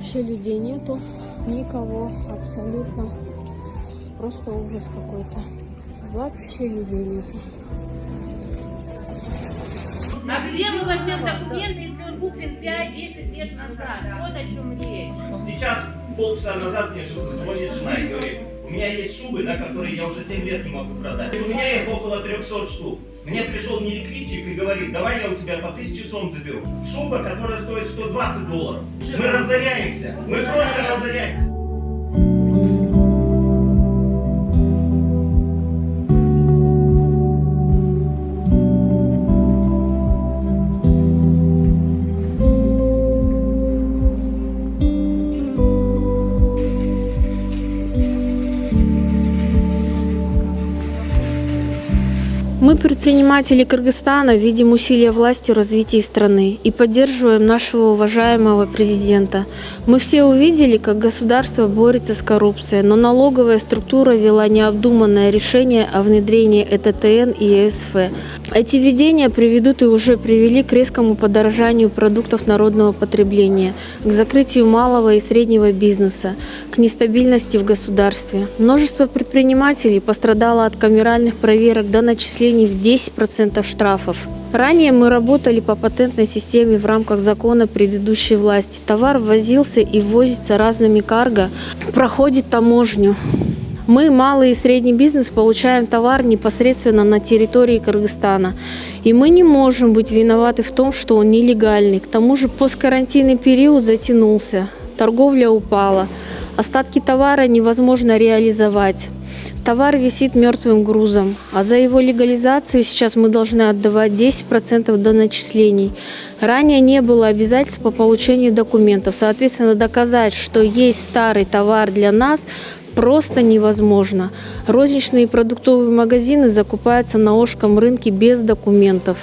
Вообще людей нету, никого абсолютно. Просто ужас какой-то. Вообще людей нету. А где мы возьмем документы, если он куплен 5-10 лет назад? Вот о чем речь. Сейчас полчаса назад мне звонит жена и говорит, у меня есть шубы, да, которые я уже 7 лет не могу продать. У меня их около 300 штук. Мне пришел неликвидчик и говорит, давай я у тебя по 1000 сом заберу. Шуба, которая стоит $120. Мы разоряемся, мы просто разоряемся. Мы, предприниматели Кыргызстана, видим усилия власти в развитии страны и поддерживаем нашего уважаемого президента. Мы все увидели, как государство борется с коррупцией, но налоговая структура ввела необдуманное решение о внедрении ЭТТН и ЕСФ. Эти введения приведут и уже привели к резкому подорожанию продуктов народного потребления, к закрытию малого и среднего бизнеса, к нестабильности в государстве. Множество предпринимателей пострадало от камеральных проверок до начисления в 10% штрафов. Ранее мы работали по патентной системе в рамках закона предыдущей власти. Товар ввозился и ввозится разными карго, проходит таможню. Мы, малый и средний бизнес, получаем товар непосредственно на территории Кыргызстана. И мы не можем быть виноваты в том, что он нелегальный. К тому же посткарантинный период затянулся, торговля упала, остатки товара невозможно реализовать. Товар висит мертвым грузом, а за его легализацию сейчас мы должны отдавать 10% до начислений. Ранее не было обязательств по получению документов. Соответственно, доказать, что есть старый товар для нас, просто невозможно. Розничные продуктовые магазины закупаются на Ошском рынке без документов.